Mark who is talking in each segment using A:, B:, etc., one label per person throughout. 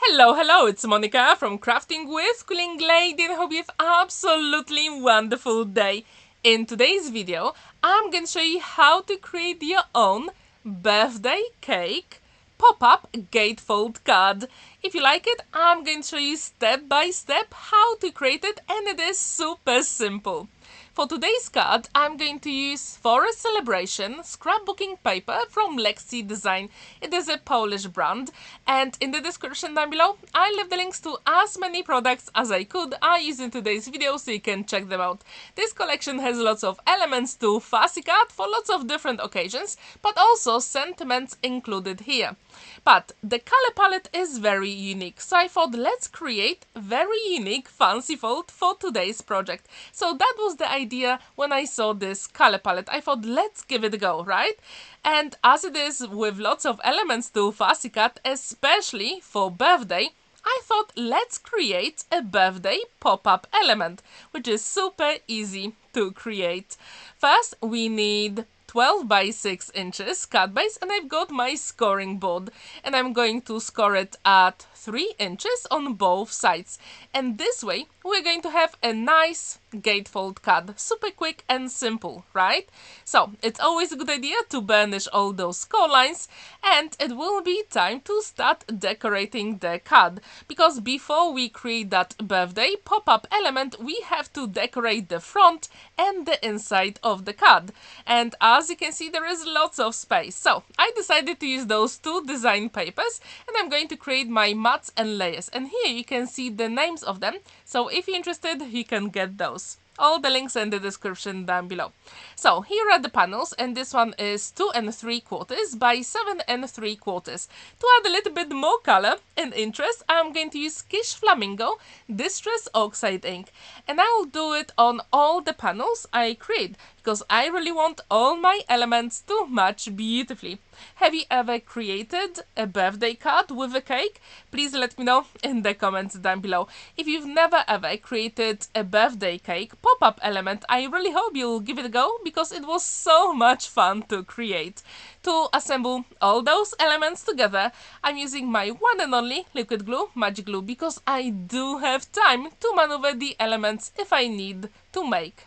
A: Hello, it's Monica from Crafting with Klej, and I hope you have absolutely wonderful day. In today's video, I'm going to show you how to create your own birthday cake pop-up gatefold card. If you like it, I'm going to show you step by step how to create it, and it is super simple. For today's card, I'm going to use for a celebration scrapbooking paper from Lexi Design. It is a Polish brand, and in the description down below, I left the links to as many products as I could I use in today's video, so you can check them out. This collection has lots of elements to fussy cut for lots of different occasions, but also sentiments included here. But the color palette is very unique, so I thought let's create a very unique fancy fold for today's project. So that was the idea when I saw this color palette. I thought let's give it a go, right? And as it is with lots of elements to fussy cut, especially for birthday, I thought let's create a birthday pop-up element, which is super easy to create. First, we need 12 by 6 inches cut base, and I've got my scoring board, and I'm going to score it at 3 inches on both sides. And this way we're going to have a nice gatefold card. Super quick and simple, right? So it's always a good idea to burnish all those score lines, and it will be time to start decorating the card, because before we create that birthday pop-up element, we have to decorate the front and the inside of the card. And as you can see, there is lots of space, so I decided to use those two design papers, and I'm going to create my mats and layers, and here you can see the names of them, so if you're interested you can get those. All the links in the description down below. So here are the panels, and this one is 2 3/4 by 7 3/4. To add a little bit more color and interest, I'm going to use Kitsch Flamingo Distress Oxide ink, and I will do it on all the panels I create, because I really want all my elements to match beautifully. Have you ever created a birthday card with a cake? Please let me know in the comments down below. If you've never ever created a birthday cake pop-up element, I really hope you'll give it a go, because it was so much fun to create. To assemble all those elements together, I'm using my one and only liquid glue, magic glue, because I do have time to maneuver the elements if I need to make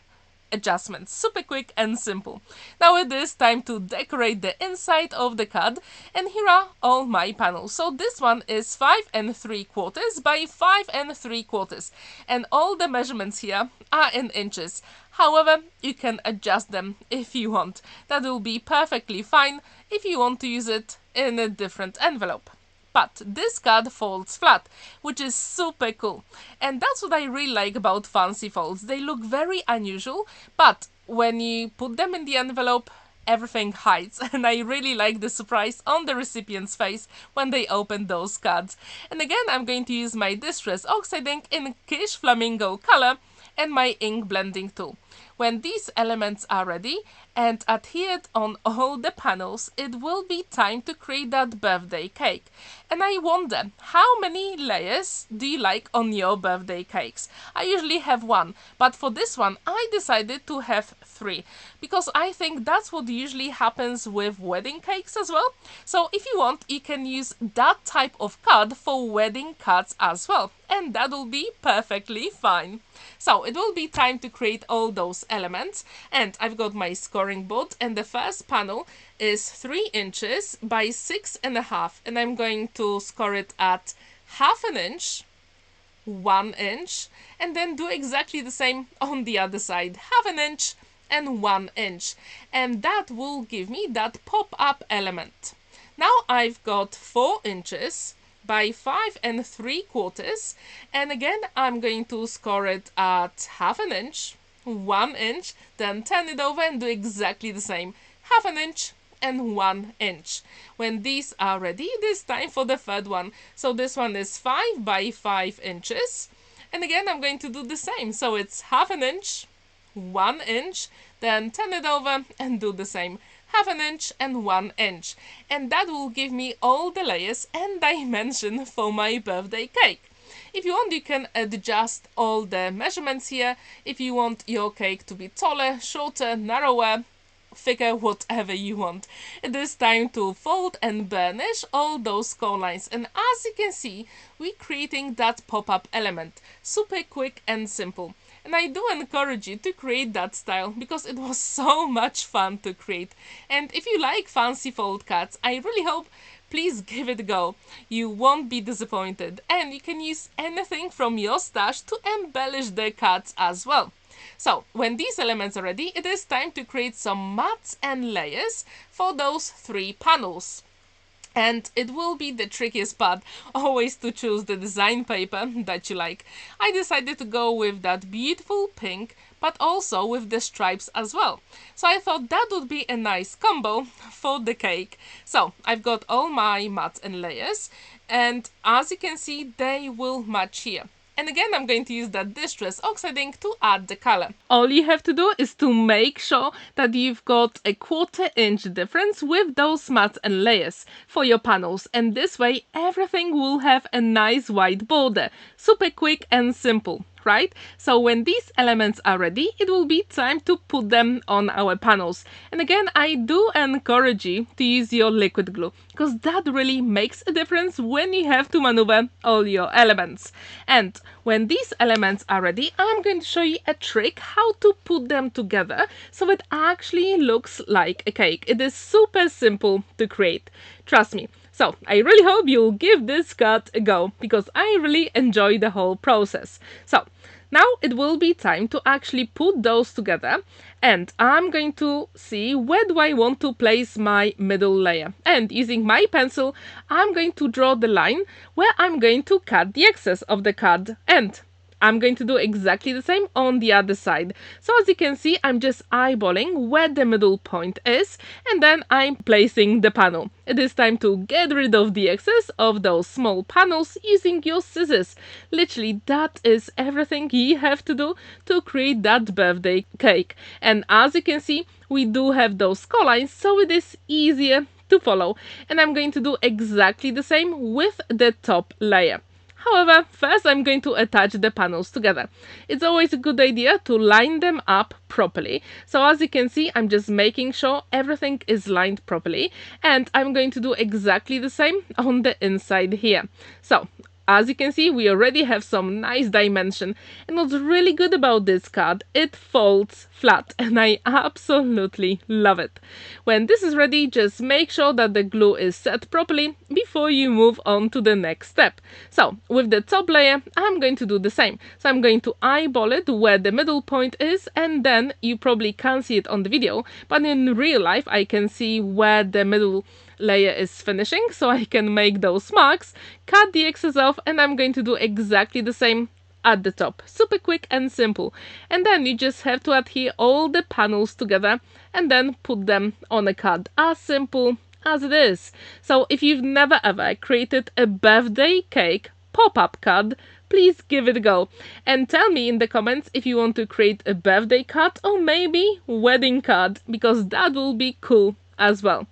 A: adjustments. Super quick and simple. Now it is time to decorate the inside of the card, and here are all my panels. So this one is 5 3/4 by 5 3/4, and all the measurements here are in inches. However, you can adjust them if you want. That will be perfectly fine if you want to use it in a different envelope. But this card folds flat, which is super cool. And that's what I really like about fancy folds. They look very unusual, but when you put them in the envelope, everything hides. And I really like the surprise on the recipient's face when they open those cards. And again, I'm going to use my Distress Oxide ink in Kitsch Flamingo color and my ink blending tool. When these elements are ready and adhered on all the panels, it will be time to create that birthday cake. And I wonder, how many layers do you like on your birthday cakes? I usually have one, but for this one I decided to have 3, because I think that's what usually happens with wedding cakes as well. So if you want, you can use that type of card for wedding cards as well, and that will be perfectly fine. So it will be time to create all those elements, and I've got my scoring board, and the first panel is 3 inches by 6.5, and I'm going to score it at 1/2 inch, 1 inch, and then do exactly the same on the other side, 1/2 inch and 1 inch, and that will give me that pop-up element. Now I've got 4 inches by 5 3/4, and again I'm going to score it at 1/2 inch, 1 inch, then turn it over and do exactly the same, 1/2 inch and 1 inch. When these are ready, it is time for the third one. So this one is 5 by 5 inches, and again I'm going to do the same, so it's 1/2 inch, 1 inch, then turn it over and do the same, 1/2 inch and 1 inch, and that will give me all the layers and dimension for my birthday cake. If you want, you can adjust all the measurements here. If you want your cake to be taller, shorter, narrower, thicker, whatever you want. It is time to fold and burnish all those core lines, and as you can see, we're creating that pop-up element. Super quick and simple. And I do encourage you to create that style because it was so much fun to create. And if you like fancy fold cards, I really hope please give it a go. You won't be disappointed, and you can use anything from your stash to embellish the cards as well. So, when these elements are ready, it is time to create some mats and layers for those 3 panels. And it will be the trickiest part, always to choose the design paper that you like. I decided to go with that beautiful pink, but also with the stripes as well. So I thought that would be a nice combo for the cake. So I've got all my mats and layers, and as you can see, they will match here. And again, I'm going to use that Distress Oxide ink to add the color. All you have to do is to make sure that you've got a 1/4 inch difference with those mats and layers for your panels. And this way, everything will have a nice white border. Super quick and simple, right? So when these elements are ready, it will be time to put them on our panels. And again, I do encourage you to use your liquid glue, because that really makes a difference when you have to maneuver all your elements. And when these elements are ready, I'm going to show you a trick how to put them together so it actually looks like a cake. It is super simple to create, trust me. So I really hope you'll give this card a go, because I really enjoy the whole process. So now it will be time to actually put those together, and I'm going to see where do I want to place my middle layer. And using my pencil, I'm going to draw the line where I'm going to cut the excess of the card, and I'm going to do exactly the same on the other side. So as you can see, I'm just eyeballing where the middle point is, and then I'm placing the panel. It is time to get rid of the excess of those small panels using your scissors. Literally, that is everything you have to do to create that birthday cake. And as you can see, we do have those core lines, so it is easier to follow. And I'm going to do exactly the same with the top layer. However, first I'm going to attach the panels together. It's always a good idea to line them up properly. So as you can see, I'm just making sure everything is lined properly, and I'm going to do exactly the same on the inside here. So as you can see, we already have some nice dimension, and what's really good about this card, it folds flat, and I absolutely love it. When this is ready, just make sure that the glue is set properly before you move on to the next step. So with the top layer, I'm going to do the same. So I'm going to eyeball it where the middle point is, and then you probably can't see it on the video, but in real life I can see where the middle layer is finishing, so I can make those marks, cut the excess off, and I'm going to do exactly the same at the top. Super quick and simple. And then you just have to adhere all the panels together and then put them on a card. As simple as it is. So if you've never ever created a birthday cake pop-up card, please give it a go. And tell me in the comments if you want to create a birthday card or maybe wedding card, because that will be cool as well.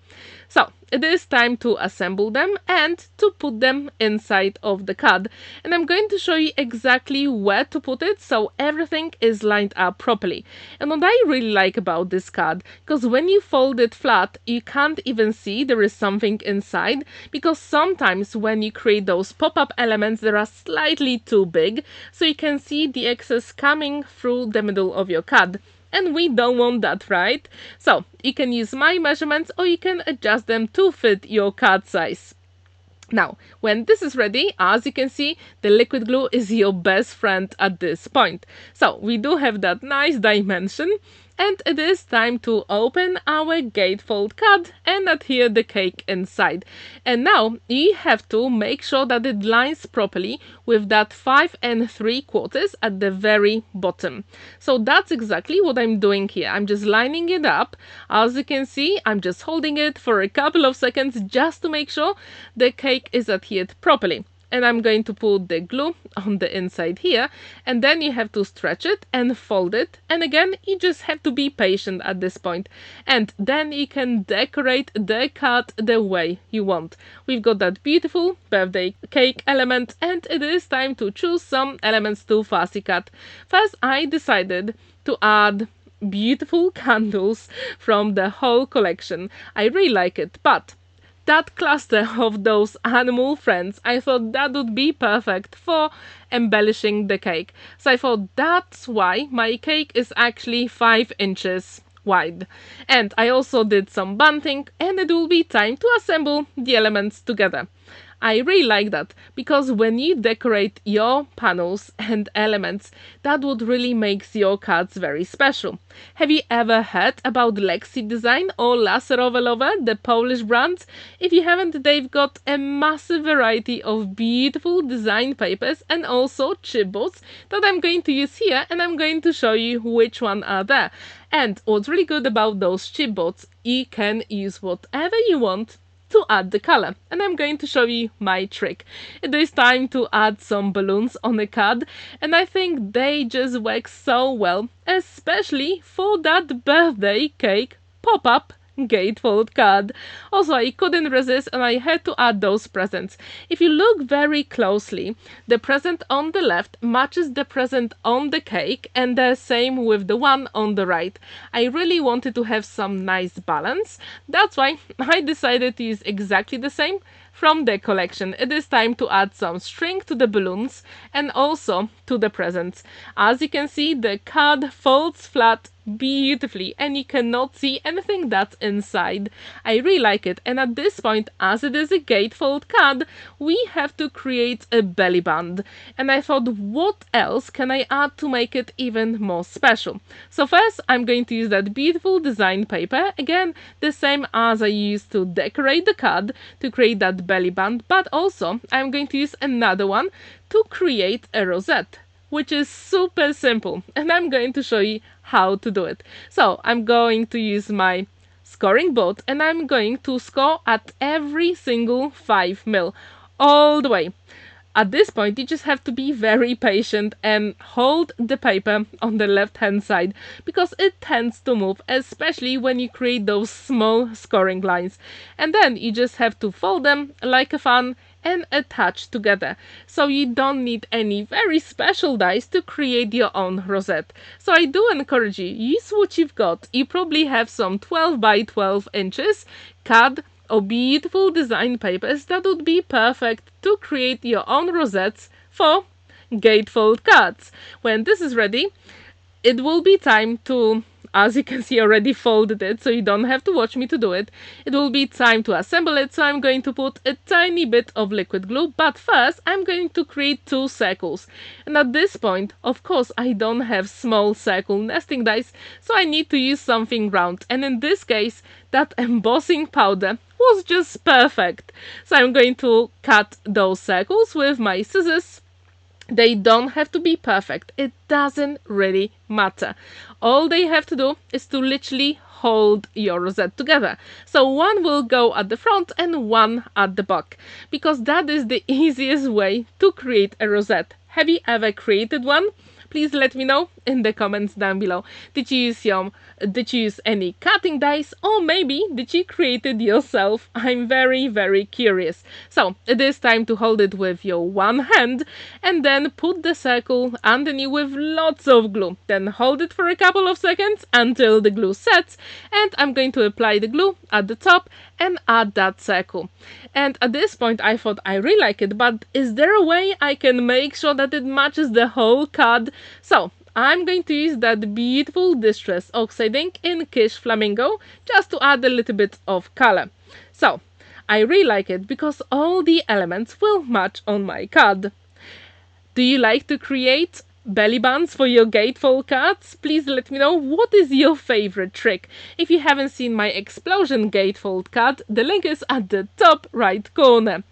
A: So it is time to assemble them and to put them inside of the card. And I'm going to show you exactly where to put it so everything is lined up properly. And what I really like about this card, because when you fold it flat, you can't even see there is something inside, because sometimes when you create those pop-up elements, they are slightly too big, so you can see the excess coming through the middle of your card. And we don't want that, right? So you can use my measurements or you can adjust them to fit your card size. Now, when this is ready, as you can see, the liquid glue is your best friend at this point. So we do have that nice dimension, and it is time to open our gatefold card and adhere the cake inside. And now you have to make sure that it lines properly with that 5 3/4 at the very bottom. So that's exactly what I'm doing here. I'm just lining it up. As you can see, I'm just holding it for a couple of seconds just to make sure the cake is adhered properly. And I'm going to put the glue on the inside here, and then you have to stretch it and fold it, and again you just have to be patient at this point, and then you can decorate the card the way you want. We've got that beautiful birthday cake element, and it is time to choose some elements to fussy cut. First I decided to add beautiful candles from the whole collection. I really like it, but that cluster of those animal friends, I thought that would be perfect for embellishing the cake. So I thought that's why my cake is actually 5 inches wide. And I also did some bunting, and it will be time to assemble the elements together. I really like that, because when you decorate your panels and elements, that would really makes your cards very special. Have you ever heard about Lexi Design or Laserowe, the Polish brand? If you haven't, they've got a massive variety of beautiful design papers and also chipboards that I'm going to use here, and I'm going to show you which one are there. And what's really good about those chipboards, you can use whatever you want to add the color, and I'm going to show you my trick. It is time to add some balloons on the card, and I think they just work so well, especially for that birthday cake pop-up Gatefold card. Also, I couldn't resist and I had to add those presents. If you look very closely, the present on the left matches the present on the cake, and the same with the one on the right. I really wanted to have some nice balance. That's why I decided to use exactly the same from the collection. It is time to add some string to the balloons and also to the presents. As you can see, the card folds flat beautifully and you cannot see anything that's inside. I really like it, and at this point, as it is a gatefold card, we have to create a belly band, and I thought, what else can I add to make it even more special? So first I'm going to use that beautiful design paper, again the same as I used to decorate the card to create that belly band, but also I'm going to use another one to create a rosette, which is super simple, and I'm going to show you how to do it. So I'm going to use my scoring board and I'm going to score at every single 5 mil all the way. At this point, you just have to be very patient and hold the paper on the left hand side, because it tends to move, especially when you create those small scoring lines. And then you just have to fold them like a fan and attach together. So you don't need any very special dies to create your own rosette. So I do encourage you, use what you've got. You probably have some 12 by 12 inches card or beautiful design papers that would be perfect to create your own rosettes for gatefold cards. When this is ready, it will be time to, as you can see, already folded it, so you don't have to watch me to do it. It will be time to assemble it, so I'm going to put a tiny bit of liquid glue, but first I'm going to create 2 circles. And at this point, of course, I don't have small circle nesting dies, so I need to use something round. And in this case, that embossing powder was just perfect. So I'm going to cut those circles with my scissors. They don't have to be perfect. It doesn't really matter. All they have to do is to literally hold your rosette together. So one will go at the front and one at the back, because that is the easiest way to create a rosette. Have you ever created one? Please let me know in the comments down below. Did you use any cutting dies, or maybe did you create it yourself? I'm very curious. So it is time to hold it with your one hand and then put the circle underneath with lots of glue. Then hold it for a couple of seconds until the glue sets, and I'm going to apply the glue at the top and add that circle. And at this point I thought, I really like it, but is there a way I can make sure that it matches the whole card? So I'm going to use that beautiful distress Oxide ink in Kitsch Flamingo just to add a little bit of color. So I really like it because all the elements will match on my card. Do you like to create belly bands for your gatefold cards? Please let me know what is your favorite trick. If you haven't seen my explosion gatefold card, the link is at the top right corner.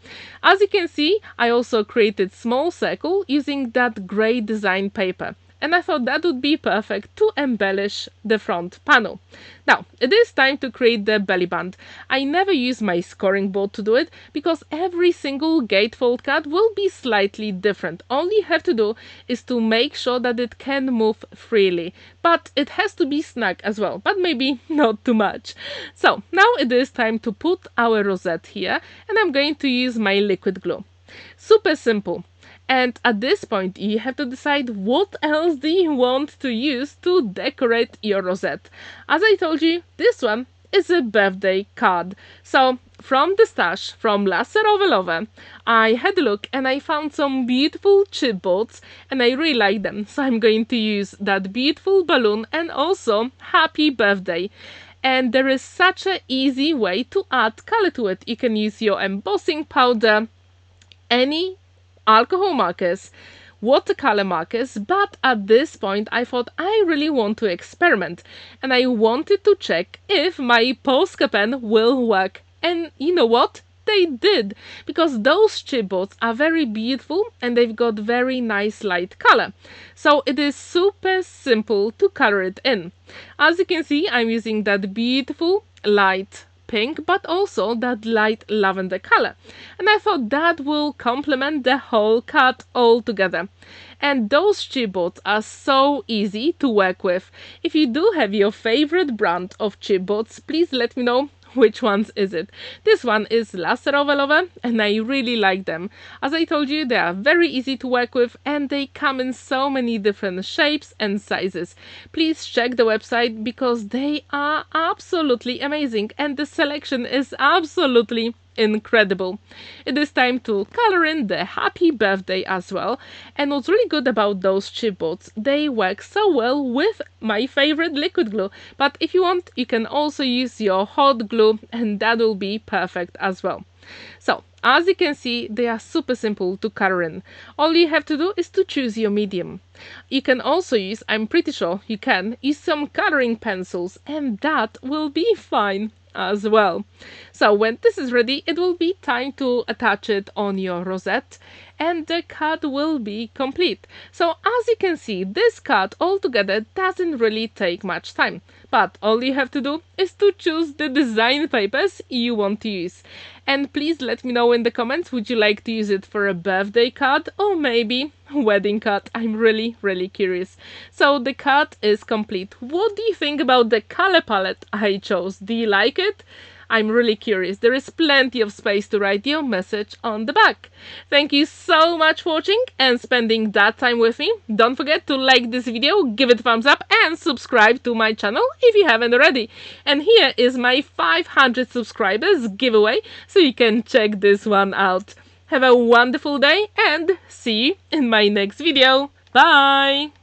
A: As you can see, I also created small circle using that grey design paper, and I thought that would be perfect to embellish the front panel. Now, it is time to create the belly band. I never use my scoring board to do it, because every single gatefold card will be slightly different. All you have to do is to make sure that it can move freely, but it has to be snug as well, but maybe not too much. So now it is time to put our rosette here, and I'm going to use my liquid glue. Super simple. And at this point, you have to decide what else do you want to use to decorate your rosette. As I told you, this one is a birthday card. So from the stash from Laserowe, I had a look and I found some beautiful chipboards and I really like them. So I'm going to use that beautiful balloon and also happy birthday. And there is such an easy way to add color to it. You can use your embossing powder, any alcohol markers, watercolor markers, but at this point I thought I really want to experiment and I wanted to check if my Posca pen will work. And you know what? They did, because those chipboards are very beautiful and they've got very nice light color. So it is super simple to color it in. As you can see, I'm using that beautiful light pink, but also that light lavender color, and I thought that will complement the whole card all together. And those chipboards are so easy to work with. If you do have your favorite brand of chipboards, please let me know which ones is it. This one is Laserowe and I really like them. As I told you, they are very easy to work with and they come in so many different shapes and sizes. Please check the website because they are absolutely amazing and the selection is absolutely incredible. It is time to color in the happy birthday as well. And what's really good about those chipboards, they work so well with my favorite liquid glue. But if you want, you can also use your hot glue and that will be perfect as well. So as you can see, they are super simple to color in. All you have to do is to choose your medium. You can also use, I'm pretty sure you can, use some coloring pencils and that will be fine as well. So when this is ready, it will be time to attach it on your rosette and the card will be complete. So as you can see, this card altogether doesn't really take much time, but all you have to do is to choose the design papers you want to use. And please let me know in the comments, would you like to use it for a birthday card or maybe wedding card? I'm really curious. So the card is complete. What do you think about the color palette I chose? Do you like it? I'm really curious. There is plenty of space to write your message on the back. Thank you so much for watching and spending that time with me. Don't forget to like this video, give it a thumbs up and subscribe to my channel if you haven't already. And here is my 500 subscribers giveaway, so you can check this one out. Have a wonderful day and see you in my next video. Bye!